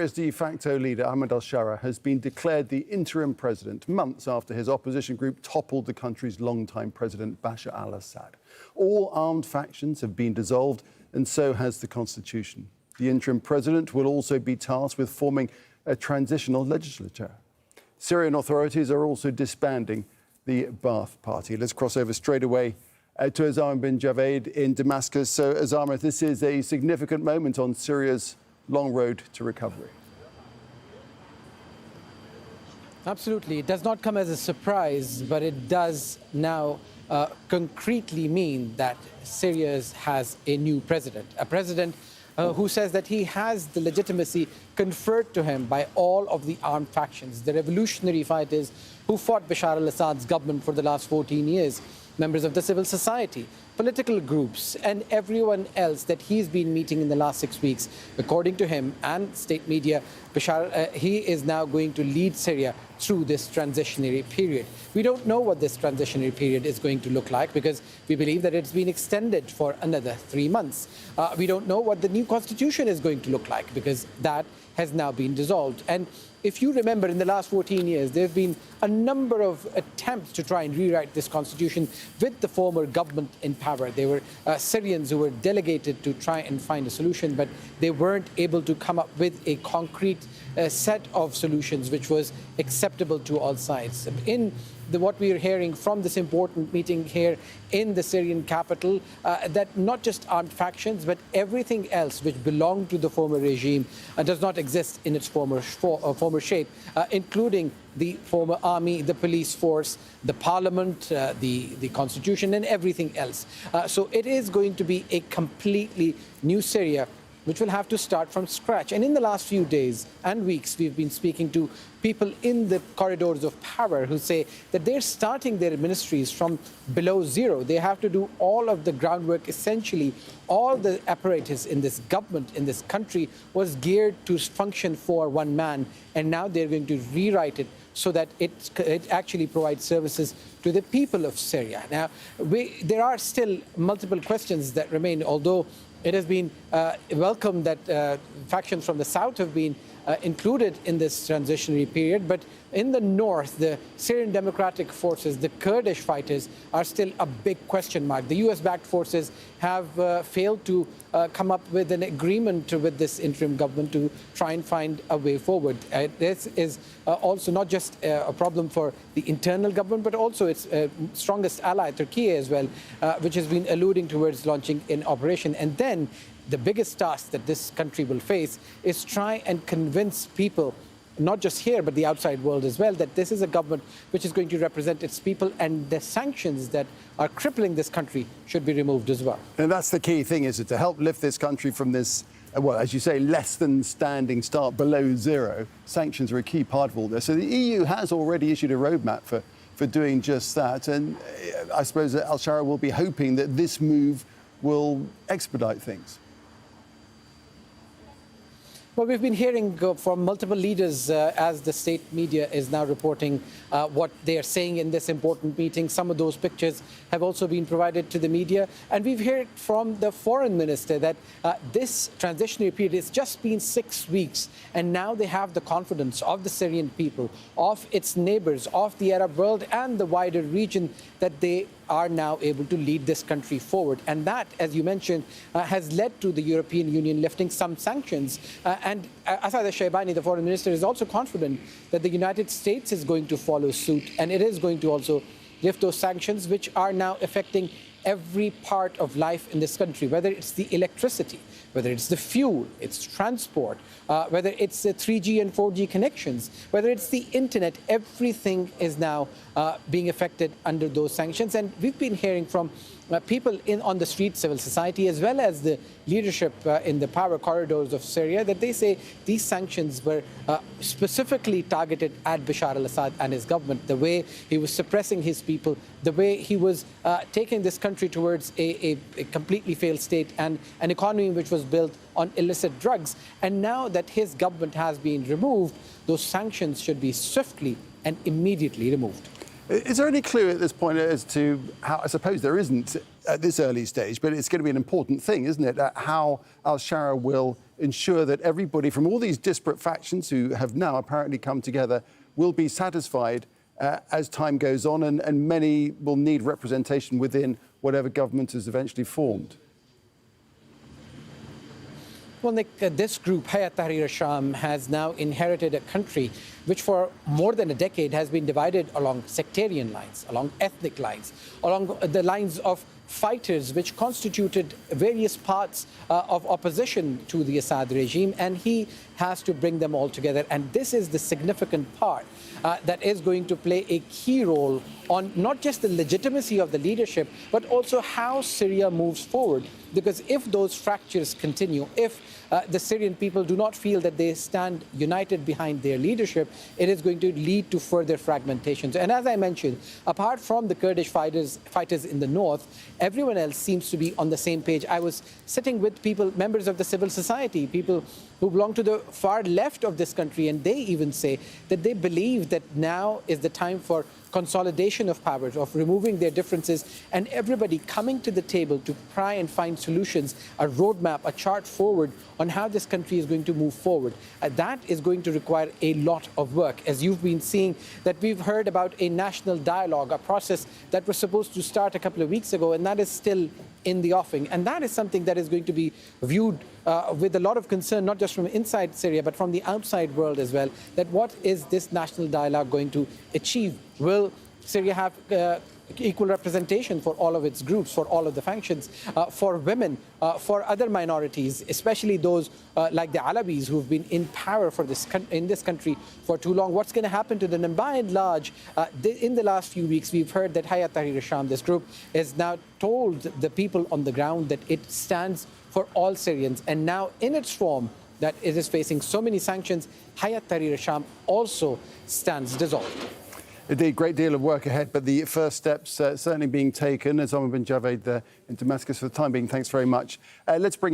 Syria's de facto leader, Ahmed al-Sharaa, has been declared the interim president months after his opposition group toppled the country's longtime president, Bashar al-Assad. All armed factions have been dissolved, and so has the constitution. The interim president will also be tasked with forming a transitional legislature. Syrian authorities are also disbanding the Ba'ath Party. Let's cross over straight away to Osama bin Javaid in Damascus. So, Osama, this is a significant moment on Syria's long road to recovery. Absolutely. It does not come as a surprise, but it does now concretely mean that Syria has a new president, a president who says that he has the legitimacy conferred to him by all of the armed factions, the revolutionary fighters who fought Bashar al-Assad's government for the last 14 years, members of the civil society, political groups, and everyone else that he's been meeting in the last 6 weeks. According to him and state media, Bashar, he is now going to lead Syria through this transitionary period. We don't know what this transitionary period is going to look like because we believe that it's been extended for another 3 months. We don't know what the new constitution is going to look like because that has now been dissolved. And if you remember, in the last 14 years, there have been a number of attempts to try and rewrite this constitution with the former government in power. There were Syrians who were delegated to try and find a solution, but they weren't able to come up with a concrete set of solutions which was acceptable to all sides. What we are hearing from this important meeting here in the Syrian capital, that not just armed factions, but everything else which belonged to the former regime does not exist in its former shape, including the former army, the police force, the parliament, the constitution, and everything else. So it is going to be a completely new Syria, which will have to start from scratch. And in the last few days and weeks, we've been speaking to people in the corridors of power who say that they're starting their ministries from below zero. They have to do all of the groundwork. Essentially, all the apparatus in this government, in this country, was geared to function for one man. And now they're going to rewrite it so that it actually provides services to the people of Syria. Now, there are still multiple questions that remain, although it has been welcomed that factions from the south have been included in this transitionary period. But in the north, the Syrian Democratic Forces, the Kurdish fighters, are still a big question mark. The US-backed forces have failed to come up with an agreement with this interim government to try and find a way forward. This is also not just a problem for the internal government, but also its strongest ally, Turkey, as well, which has been alluding towards launching an operation. And then the biggest task that this country will face is try and convince people, not just here, but the outside world as well, that this is a government which is going to represent its people, and the sanctions that are crippling this country should be removed as well. And that's the key thing, is it? To help lift this country from this, well, as you say, less than standing start, below zero. Sanctions are a key part of all this. So the EU has already issued a roadmap for doing just that. And I suppose that al-Sharaa will be hoping that this move will expedite things. Well, we've been hearing from multiple leaders as the state media is now reporting what they are saying in this important meeting. Some of those pictures have also been provided to the media. And we've heard from the foreign minister that this transitionary period has just been 6 weeks. And now they have the confidence of the Syrian people, of its neighbors, of the Arab world and the wider region that they are now able to lead this country forward. And that, as you mentioned, has led to the European Union lifting some sanctions. And Hassan Abdel Ghani, the foreign minister, is also confident that the United States is going to follow suit, and it is going to also lift those sanctions, which are now affecting every part of life in this country, whether it's the electricity, whether it's the fuel, it's transport, whether it's the 3G and 4G connections, whether it's the internet. Everything is now being affected under those sanctions. And we've been hearing from people on the street, civil society, as well as the leadership in the power corridors of Syria, that they say these sanctions were specifically targeted at Bashar al-Assad and his government, the way he was suppressing his people, the way he was taking this country towards a completely failed state and an economy which was built on illicit drugs. And now that his government has been removed, those sanctions should be swiftly and immediately removed. Is there any clue at this point as to how, I suppose there isn't, at this early stage, but it's going to be an important thing, isn't it? How al-Sharaa will ensure that everybody from all these disparate factions who have now apparently come together will be satisfied as time goes on, and many will need representation within whatever government is eventually formed. Well, Nick, this group, Hayat Tahrir al-Sham, has now inherited a country which for more than a decade has been divided along sectarian lines, along ethnic lines, along the lines of fighters which constituted various parts of opposition to the Assad regime, and he has to bring them all together. And this is the significant part that is going to play a key role on not just the legitimacy of the leadership, but also how Syria moves forward. Because if those fractures continue, if the Syrian people do not feel that they stand united behind their leadership, it is going to lead to further fragmentations. And as I mentioned, apart from the Kurdish fighters in the north, everyone else seems to be on the same page. I was sitting with people, members of the civil society, people who belong to the far left of this country, and they even say that they believe that now is the time for consolidation of powers, of removing their differences, and everybody coming to the table to try and find solutions, a roadmap, a chart forward on how this country is going to move forward. That is going to require a lot of work. As you've been seeing, that we've heard about a national dialogue, a process that was supposed to start a couple of weeks ago, and that is still in the offing. And that is something that is going to be viewed with a lot of concern, not just from inside Syria, but from the outside world as well, that what is this national dialogue going to achieve? Will Syria have equal representation for all of its groups, for all of the factions, for women, for other minorities, especially those like the Alawis who've been in power for in this country for too long? What's going to happen to them? And by and large, in the last few weeks, we've heard that Hayat Tahrir al-Sham, this group, has now told the people on the ground that it stands for all Syrians. And now in its form, that it is facing so many sanctions, Hayat Tahrir al-Sham also stands dissolved. Indeed, great deal of work ahead, but the first steps certainly being taken. Osama bin Javaid there in Damascus for the time being. Thanks very much. Let's bring